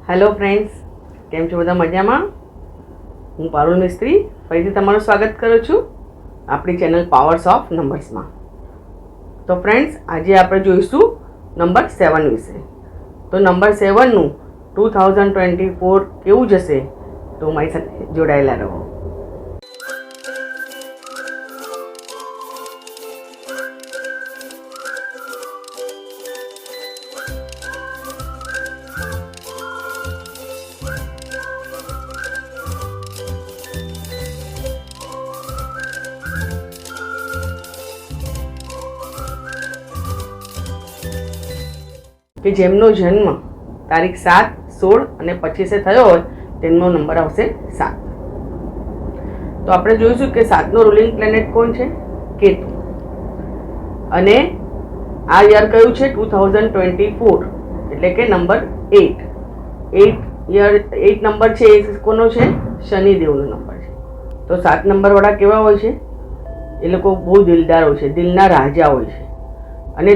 Hello friends, કેમ છો બધા? મજામાં? હું પારુલ મિસ્ત્રી ફરીથી તમારું સ્વાગત કરું છું આપણી ચેનલ પાવર્સ ઓફ નંબર્સમાં. તો ફ્રેન્ડ્સ, આજે આપણે જોઈશું નંબર 7 વિશે. તો નંબર 7નું 2024 કેવું જશે, તો મારી સાથે જોડાયેલા રહો. કે જેમનો જન્મ તારીખ 7, 16 અને 25 થયો હોય તેમનો નંબર આવશે 7. તો આપણે જોઈશું કે 7નો રૂલિંગ પ્લેનેટ કોણ છે? કેતુ. અને આ યર કયું છે? 2024, એટલે કે નંબર 8. 8 નંબર છે એ કોનો છે? શનિદેવનો નંબર છે. તો 7 નંબરવાળા કેવા હોય છે? એ લોકો બહુ દિલદાર હોય છે, દિલના રાજા હોય છે. અને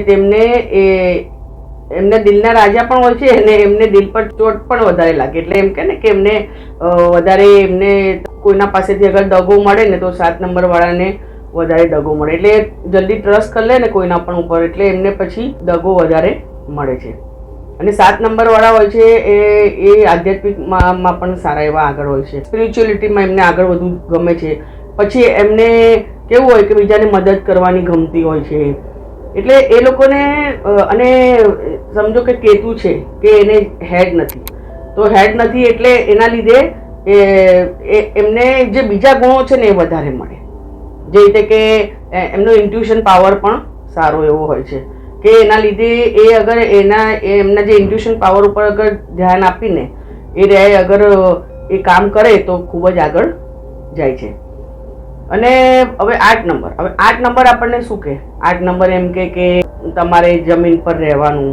એમને દિલના રાજા પણ હોય છે અને એમને દિલ પર ચોટ પણ વધારે લાગે. એટલે એમ કે ને કે એમને કોઈના પાસેથી અગર દગો મળે ને તો 7 નંબરવાળાને વધારે દગો મળે. એટલે જલ્દી ટ્રસ્ટ કરી લે ને કોઈના પણ ઉપર, એટલે એમને પછી દગો વધારે મળે છે. અને 7 નંબરવાળા હોય છે એ આધ્યાત્મિકમાં પણ સારા એવા આગળ હોય છે. સ્પિરિચ્યુઅલિટીમાં એમને આગળ વધુ ગમે છે. પછી એમને કેવું હોય કે બીજાને મદદ કરવાની ગમતી હોય છે. એટલે એ લોકોને, અને સમજો કે કેતુ છે કે એને હેડ નથી, તો હેડ નથી એટલે એના લીધે એમને જે બીજા ગુણો છે ને એ વધારે મળે. જે રીતે કે એમનો ઇન્ટ્યુશન પાવર પણ સારો એવો હોય છે કે એના લીધે એ અગર એમના જે ઇન્ટ્યુશન પાવર ઉપર અગર ધ્યાન આપીને અગર એ કામ કરે તો ખૂબ જ આગળ જાય છે. અને હવે 8 નંબર આપણને શું કહે? 8 નંબર એમ કે તમારે જમીન પર રહેવાનું.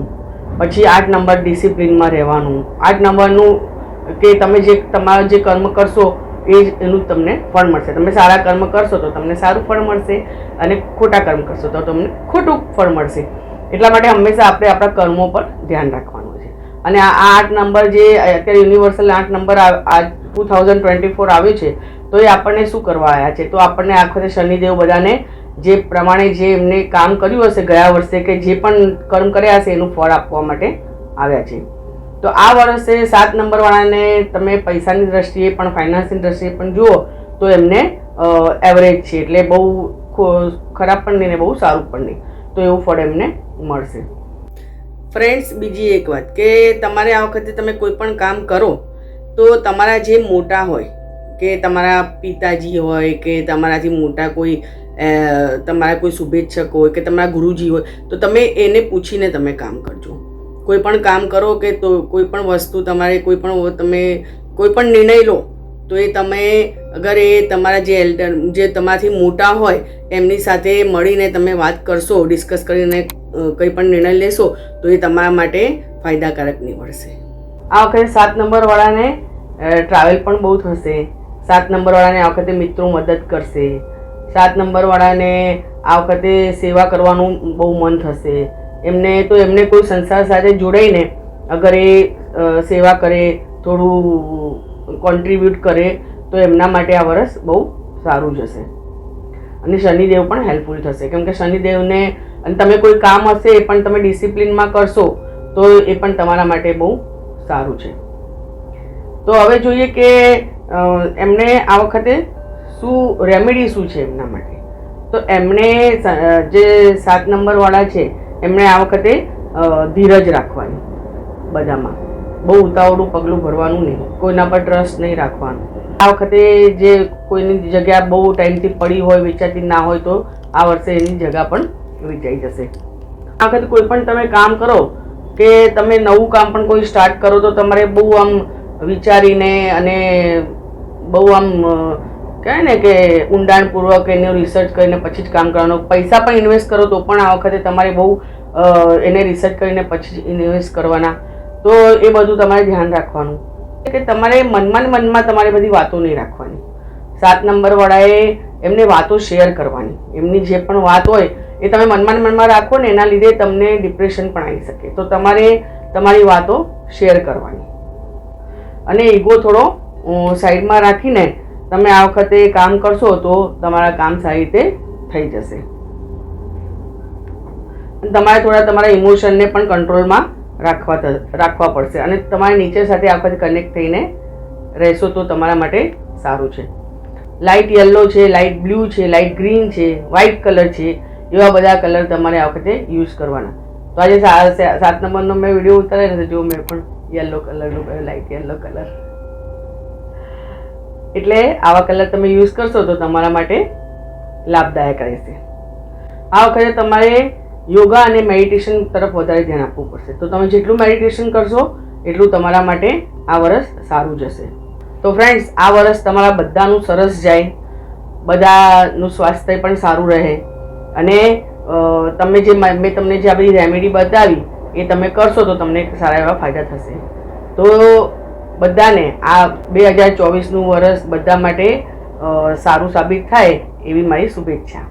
પછી 8 નંબર ડિસિપ્લિનમાં રહેવાનું. 8 નંબરનું કે તમે તમારા જે કર્મ કરશો એનું તમને ફળ મળશે. તમે સારા કર્મ કરશો તો તમને સારું ફળ મળશે, અને ખોટા કર્મ કરશો તો તમને ખોટું ફળ મળશે. એટલા માટે હંમેશા આપણે આપણા કર્મો પર ધ્યાન રાખવાનું છે. અને આ 8 નંબર જે અત્યારે યુનિવર્સલ 8 નંબર 2024 આવ્યું છે, તો એ આપણને શું કરવા આવ્યા છે? તો આપણને આ વખતે શનિદેવ બધાને જે પ્રમાણે જે એમને કામ કર્યું હશે ગયા વર્ષે, કે જે પણ કર્મ કર્યા હશે એનું ફળ આપવા માટે આવ્યા છે. તો આ વર્ષે 7 નંબરવાળાને તમે પૈસાની દ્રષ્ટિએ પણ, ફાઇનાન્સની દ્રષ્ટિએ પણ જુઓ તો એમને એવરેજ છે. એટલે બહુ ખરાબ પણ નહીં ને બહુ સારું પણ નહીં, તો એવું ફળ એમને મળશે. ફ્રેન્ડ્સ, બીજી એક વાત કે તમારે આ વખતે તમે કોઈ પણ કામ કરો તો તમારા જે મોટા હોય, કે તમારા પિતાજી હોય, કે તમારાથી મોટા તમારા કોઈ શુભેચ્છક હોય, કે તમારા ગુરુજી હોય, તો તમે એને પૂછીને તમે કામ કરજો. કોઈ પણ કામ કરો કે તો કોઈ પણ વસ્તુ તમે કોઈ પણ નિર્ણય લો તો એ તમે અગર એ તમારા જે એલ્ડર, જે તમારાથી મોટા હોય એમની સાથે મળીને તમે વાત કરશો, ડિસ્કસ કરીને કંઈ પણ નિર્ણય લેશો તો એ તમારા માટે ફાયદાકારક નીવડશે. આ વખતે 7 નંબરવાળાને ટ્રાવેલ પણ બહુ થશે. 7 નંબરવાળાને આ વખતે મિત્રો મદદ કરશે. 7 નંબરવાળાને આ વખતે સેવા કરવાનું બહુ મન થશે. એમને કોઈ સંસાર સાથે જોડાઈને અગર એ સેવા કરે, થોડું કોન્ટ્રીબ્યુટ કરે તો એમના માટે આ વર્ષ બહુ સારું જશે. અને શનિદેવ પણ હેલ્પફુલ થશે, કેમ કે શનિદેવને, અને તમે કોઈ કામ હશે એ પણ તમે ડિસિપ્લિનમાં કરશો તો એ પણ તમારા માટે બહુ સારું છે. તો હવે જોઈએ કે એમને આ વખતે રેમેડી શું છે એમના માટે. તો એમને જે 7 નંબરવાળા છે એમણે આ વખતે ધીરજ રાખવાની. બધામાં બહુ ઉતાવળું પગલું ભરવાનું નહીં, કોઈના પર ટ્રસ્ટ નહીં રાખવાનું. આ વખતે જે કોઈની જગ્યા બહુ ટાઈમથી પડી હોય, વેચાતી ના હોય, તો આ વર્ષે એની જગ્યા પણ વેચાઈ જશે. આ વખતે કોઈ પણ તમે કામ કરો, કે તમે નવું કામ પણ કોઈ સ્ટાર્ટ કરો તો તમારે બહુ આમ વિચારીને અને બહુ આમ કહેવાય ને કે ઊંડાણપૂર્વક એનું રિસર્ચ કરીને પછી જ કામ કરવાનું. પૈસા પણ ઇન્વેસ્ટ કરો તો પણ આ વખતે તમારે બહુ એને રિસર્ચ કરીને પછી ઇન્વેસ્ટ કરવાના. તો એ બધું તમારે ધ્યાન રાખવાનું કે તમારે મનમાં તમારે બધી વાતો નહીં રાખવાની. 7 નંબરવાળાએ એમને વાતો શેર કરવાની. એમની જે પણ વાત હોય એ તમે મનમાં રાખો ને, એના લીધે તમને ડિપ્રેશન પણ આવી શકે. તો તમારે તમારી વાતો શેર કરવાની. અને ઈગો થોડો સાઈડમાં રાખીને તમે આ વખતે કામ કરશો તો તમારા કામ સારી રીતે થઈ જશે. તમારે થોડા તમારા ઇમોશનને પણ કંટ્રોલમાં રાખવા પડશે અને તમારે નેચર સાથે આ વખતે કનેક્ટ થઈને રહેશો તો તમારા માટે સારું છે. લાઇટ યલો છે, લાઇટ બ્લુ છે, લાઇટ ગ્રીન છે, વ્હાઇટ કલર છે, એવા બધા કલર તમારે આ વખતે યુઝ કરવાના. તો આજે 7 નંબરનો મેં વિડીયો ઉતારેલો છે, જો મેં પણ યલો કલરનો કર્યો, લાઇટ યલો કલર. એટલે આવા કલર તમે યુઝ કરશો તો તમારા માટે લાભદાયક રહેશે. આ વખતે તમારે યોગા અને મેડિટેશન તરફ વધારે ધ્યાન આપવું પડશે. તો તમે જેટલું મેડિટેશન કરશો એટલું તમારા માટે આ વર્ષ સારું જશે. તો ફ્રેન્ડ્સ, આ વર્ષ તમારા બધાનું સરસ જાય, બધાનું સ્વાસ્થ્ય પણ સારું રહે અને મેં તમને જે આ બધી રેમેડી બતાવી એ તમે કરશો તો તમને સારા એવા ફાયદા થશે. તો બધાને આ 2024નું વર્ષ બધા માટે સારું સાબિત થાય એવી મારી શુભેચ્છા.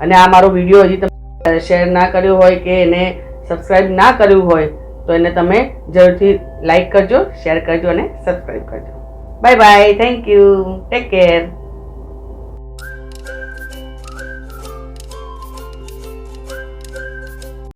અને આ મારો વિડીયો હજી તમે શેર ના કર્યો હોય કે એને સબસ્ક્રાઈબ ના કર્યું હોય તો એને તમે જરૂરથી લાઈક કરજો, શેર કરજો અને સબસ્ક્રાઈબ કરજો. Bye bye, thank you, take care.